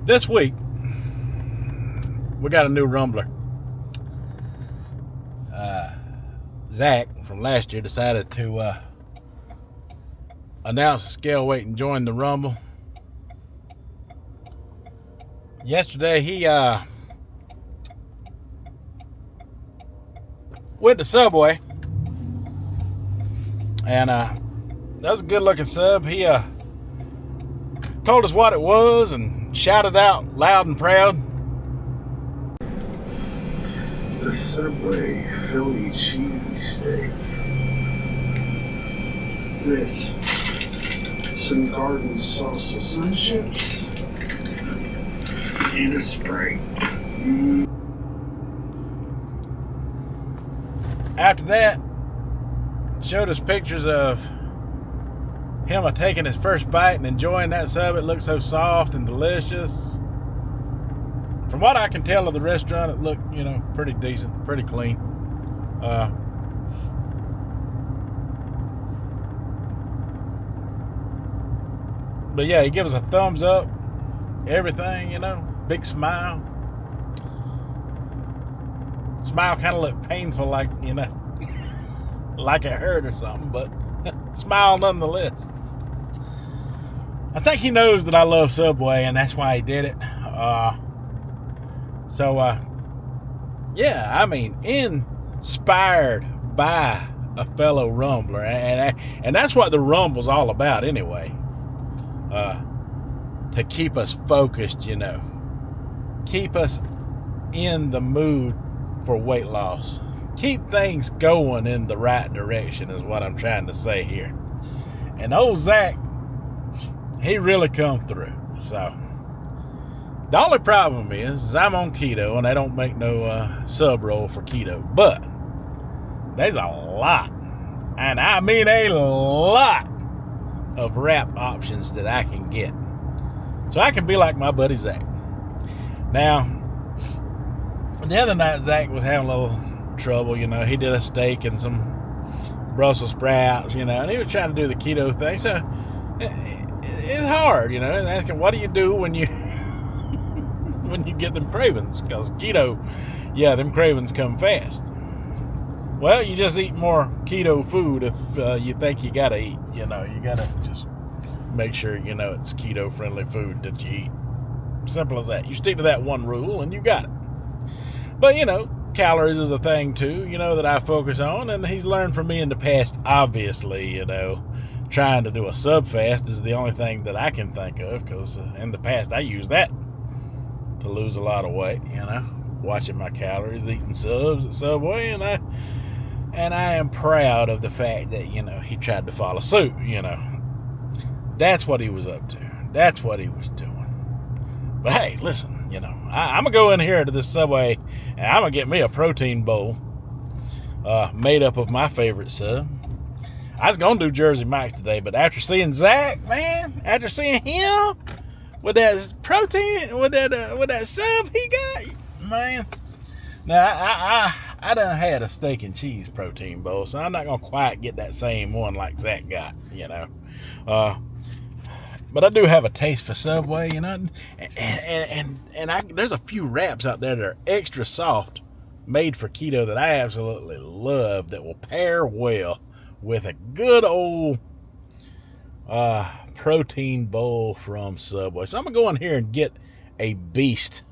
This week, we got a new rumbler. Zach from last year decided to announce a scale weight and join the rumble. Yesterday, he went to Subway, and that was a good-looking sub. He told us what it was and shouted out loud and proud. The Subway Philly cheesesteak with some garden salsa sun chips and a Sprite. After that, showed us pictures of him taking his first bite and enjoying that sub. It looked so soft and delicious. From what I can tell of the restaurant, it looked, pretty decent, pretty clean. But yeah, he gives us a thumbs up. Everything, big smile. Smile kind of looked painful, like, like it hurt or something, but smile nonetheless. I think he knows that I love Subway, and that's why he did it. Inspired by a fellow rumbler, and that's what the rumble's all about anyway. To keep us focused, keep us in the mood for weight loss, keep things going in the right direction is what I'm trying to say here. And old Zach, he really come through. So the only problem is I'm on keto, and they don't make no sub roll for keto. But there's a lot, and I mean a lot, of wrap options that I can get. So I can be like my buddy Zach. Now, the other night Zach was having a little trouble. He did a steak and some Brussels sprouts, and he was trying to do the keto thing. So it's hard, and asking, what do you do when you when you get them cravings? Because keto, them cravings come fast. Well, you just eat more keto food if you think you gotta eat. You gotta just make sure it's keto friendly food that you eat. Simple as that. You stick to that one rule and you got it. But calories is a thing too, that I focus on, and he's learned from me in the past. Obviously, trying to do a sub fast is the only thing that I can think of, because in the past I used that to lose a lot of weight, watching my calories, eating subs at Subway, and I am proud of the fact that, he tried to follow suit, That's what he was up to. That's what he was doing. But hey, listen, I'm going to go in here to this Subway, and I'm going to get me a protein bowl made up of my favorite sub. I was going to do Jersey Mike's today, but after seeing Zach, man, after seeing him with that protein, with that sub he got, man. Now, I done had a steak and cheese protein bowl, so I'm not going to quite get that same one like Zach got, But I do have a taste for Subway, and there's a few wraps out there that are extra soft, made for keto, that I absolutely love, that will pair well with a good old protein bowl from Subway. So I'm going to go in here and get a beast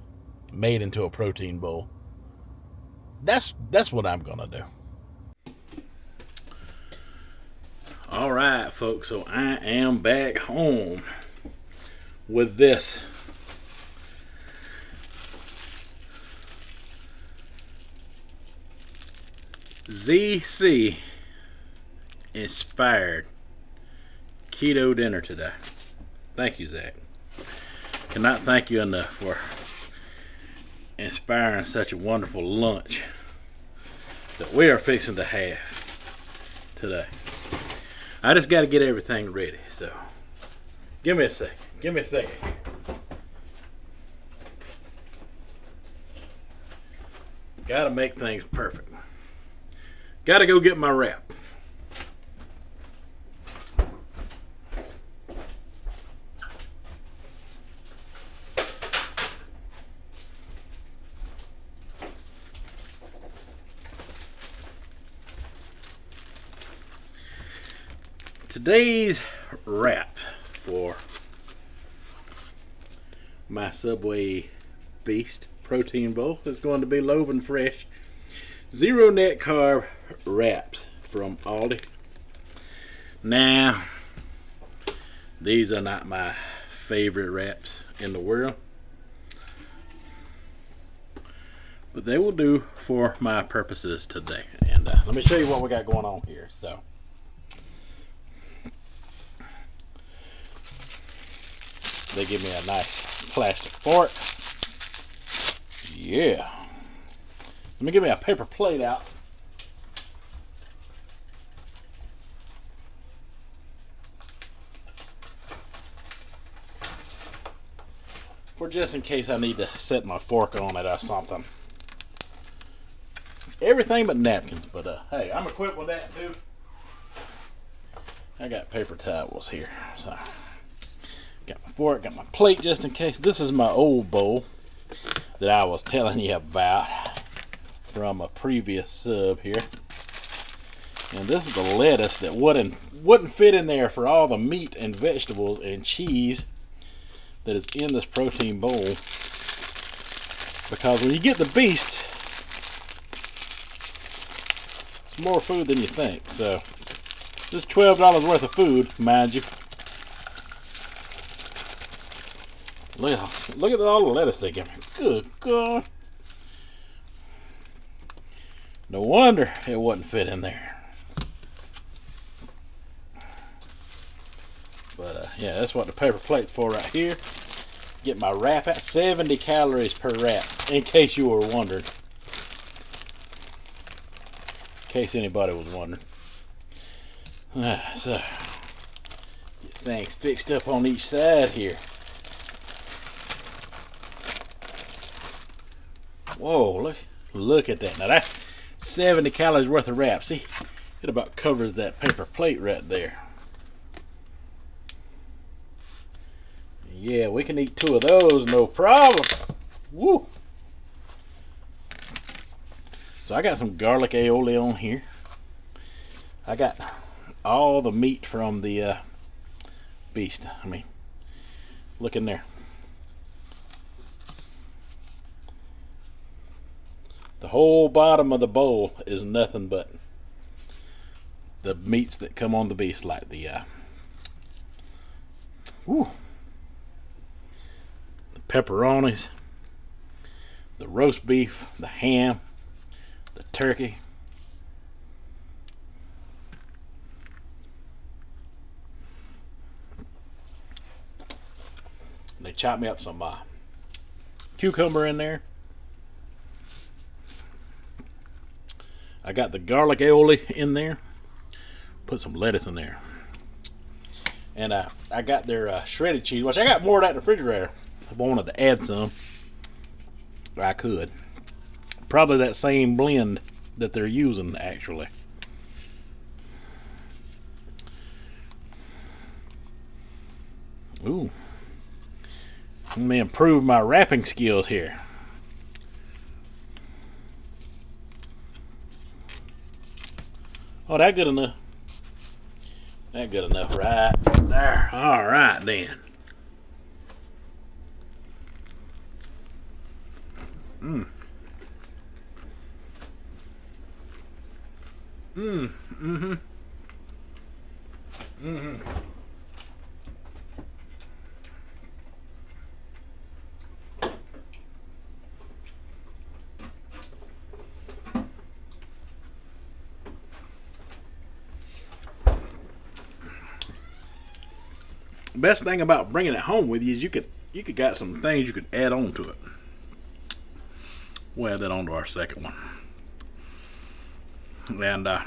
made into a protein bowl. That's what I'm going to do. All right, folks, so I am back home with this ZC inspired keto dinner today. Thank you, Zach. Cannot thank you enough for inspiring such a wonderful lunch that we are fixing to have today. I just got to get everything ready, so give me a second. Got to make things perfect. Got to go get my wrap. Today's wrap for my Subway Beast protein bowl is going to be Loaf and Fresh zero net carb wraps from Aldi. Now, these are not my favorite wraps in the world, but they will do for my purposes today. And let me show you what we got going on here. So, they give me a nice plastic fork. Yeah. Let me give me a paper plate out. For just in case I need to set my fork on it or something. Everything but napkins, but hey, I'm equipped with that too. I got paper towels here, so got my fork, got my plate just in case. This is my old bowl that I was telling you about from a previous sub here. And this is the lettuce that wouldn't fit in there for all the meat and vegetables and cheese that is in this protein bowl. Because when you get the Beast, it's more food than you think. So this is $12 worth of food, mind you. Look at all the lettuce they give me. Good God. No wonder it wouldn't fit in there. But yeah, that's what the paper plate's for right here. Get my wrap at 70 calories per wrap, in case you were wondering. In case anybody was wondering. So, get things fixed up on each side here. Whoa, look at that. Now that's 70 calories worth of wrap. See, it about covers that paper plate right there. Yeah, we can eat 2 of those, no problem. Woo! So I got some garlic aioli on here. I got all the meat from the Beast. I mean, look in there. The whole bottom of the bowl is nothing but the meats that come on the Beast, like the pepperonis, the roast beef, the ham, the turkey. And they chop me up some cucumber in there. I got the garlic aioli in there. Put some lettuce in there. And I got their shredded cheese, which I got more of that in the refrigerator. If I wanted to add some, I could. Probably that same blend that they're using, actually. Ooh. Let me improve my wrapping skills here. Oh, that good enough. That good enough right there. All right, then. Best thing about bringing it home with you is you could got some things you could add on to it. We'll add that on to our second one. And I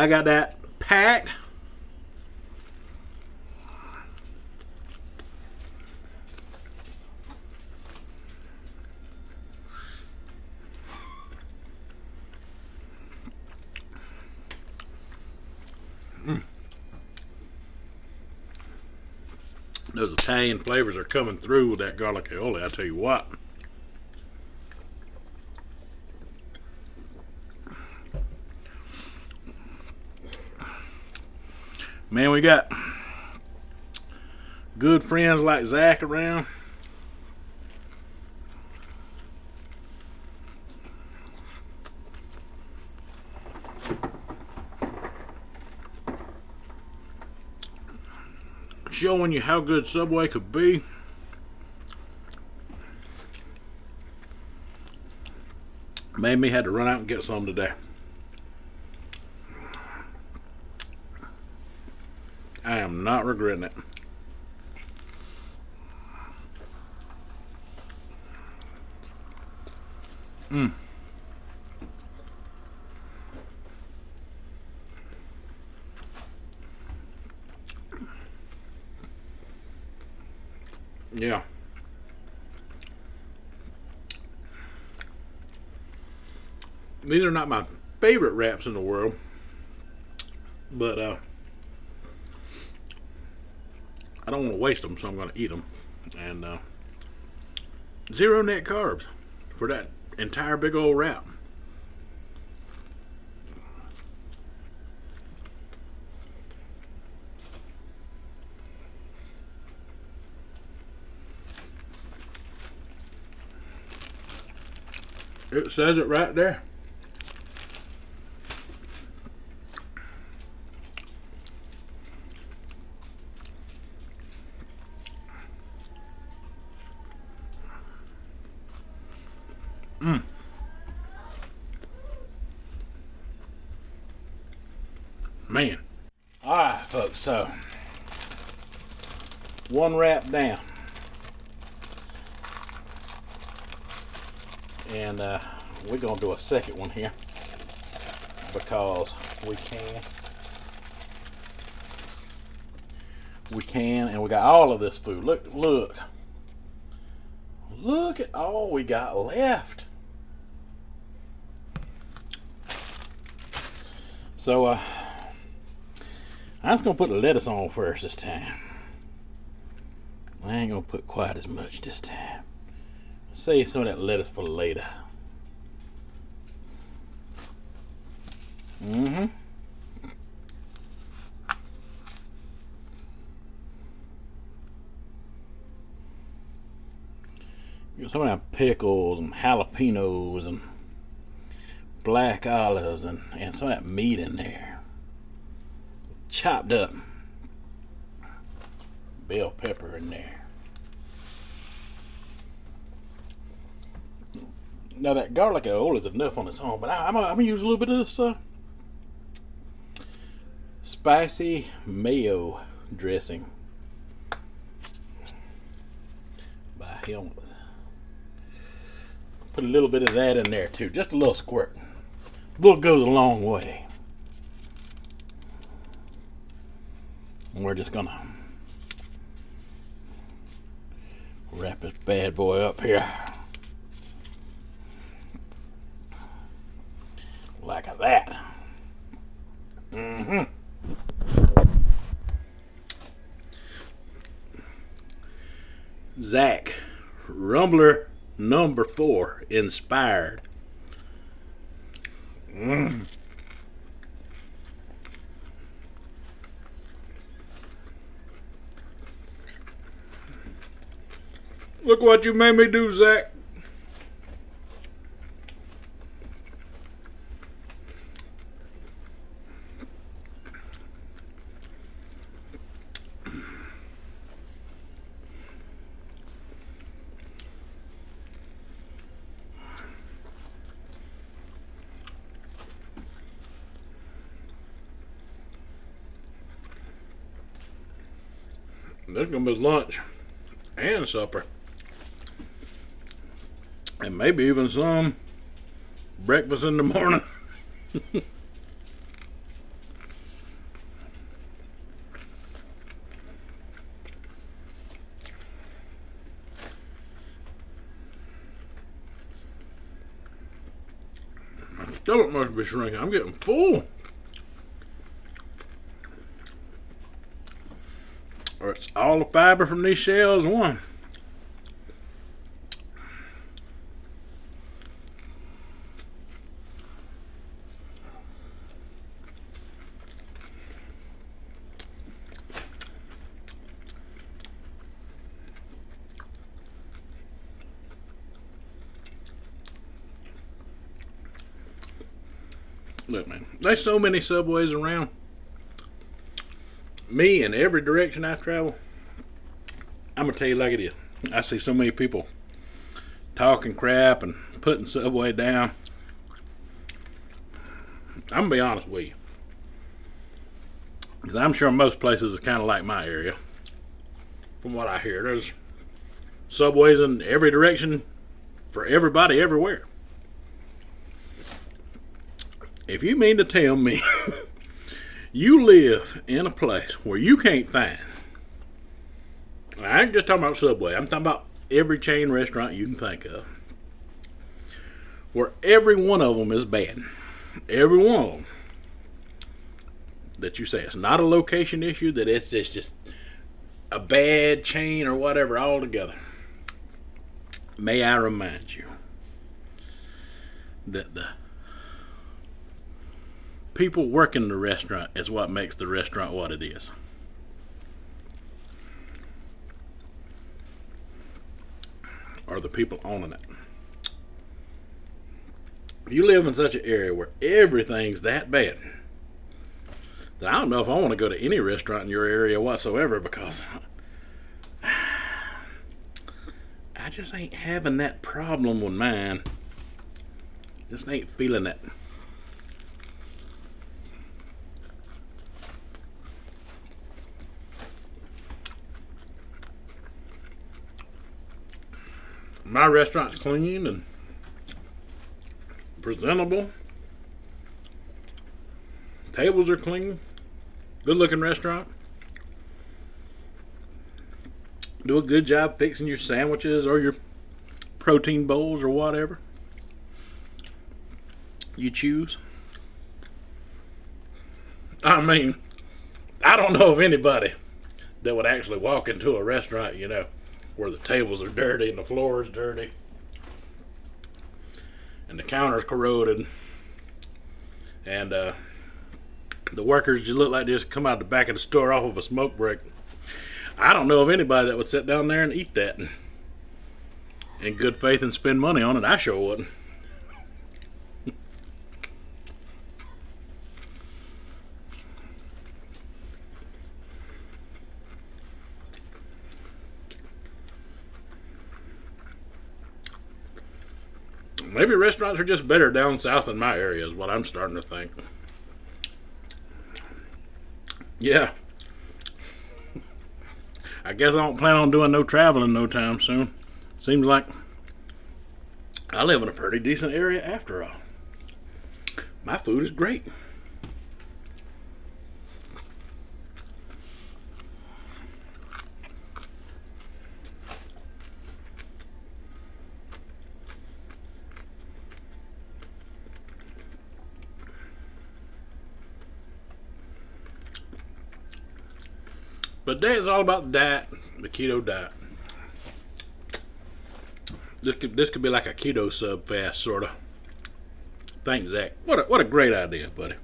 got that packed. Those Italian flavors are coming through with that garlic aioli, I tell you what. Man, we got good friends like Zach around. Showing you how good Subway could be. Made me had to run out and get some today. I am not regretting it. Yeah. These are not my favorite wraps in the world, but I don't want to waste them, so I'm going to eat them. And zero net carbs for that entire big old wrap. It says it right there. Man. Alright, folks, so one wrap down. And we're going to do a second one here because we can. We can, and we got all of this food. Look at all we got left. So I'm just gonna put the lettuce on first this time. I ain't gonna put quite as much this time. Save some of that lettuce for later. Get some of that pickles and jalapenos and black olives and some of that meat in there. Chopped up. Bell pepper in there. Now that garlic aioli is enough on its own, but I'm gonna use a little bit of this spicy mayo dressing by Helmut. Put a little bit of that in there too, just a little squirt. A little goes a long way. And we're just gonna wrap this bad boy up here. Like that. Zach, Rumbler number 4, inspired. Look what you made me do, Zach. This is gonna be lunch and supper, and maybe even some breakfast in the morning. My stomach must be shrinking. I'm getting full. Or it's all the fiber from these shells one. Look, man, there's so many Subways around. Me, in every direction I travel, I'm gonna tell you like it is. I see so many people talking crap and putting Subway down. I'm gonna be honest with you, because I'm sure most places is kind of like my area. From what I hear, there's Subways in every direction for everybody everywhere. If you mean to tell me you live in a place where you can't find, I ain't just talking about Subway, I'm talking about every chain restaurant you can think of, where every one of them is bad. Every one of them. That you say it's not a location issue, that it's just a bad chain or whatever altogether. May I remind you that the people working the restaurant is what makes the restaurant what it is. Or the people owning it. If you live in such an area where everything's that bad, then I don't know if I want to go to any restaurant in your area whatsoever, because I just ain't having that problem with mine. Just ain't feeling it. My restaurant's clean and presentable. Tables are clean. Good looking restaurant. Do a good job fixing your sandwiches or your protein bowls or whatever you choose. I mean, I don't know of anybody that would actually walk into a restaurant, where the tables are dirty and the floor is dirty and the counter's corroded and the workers just look like they just come out the back of the store off of a smoke break. I don't know of anybody that would sit down there and eat that in good faith and spend money on it. I sure wouldn't. Maybe restaurants are just better down south in my area is what I'm starting to think. Yeah. I guess I don't plan on doing no traveling no time soon. Seems like I live in a pretty decent area after all. My food is great. But today is all about the diet, the keto diet. This could be like a keto sub fast, sort of. Thanks, Zach. What a great idea, buddy.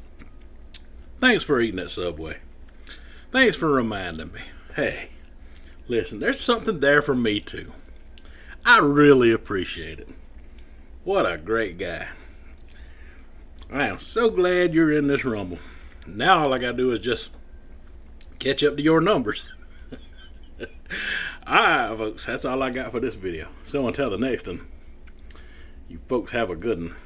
Thanks for eating that Subway. Thanks for reminding me. Hey, listen, there's something there for me too. I really appreciate it. What a great guy. I am so glad you're in this rumble. Now all I gotta do is just catch up to your numbers. Alright, folks, that's all I got for this video. So until the next one, you folks have a good one.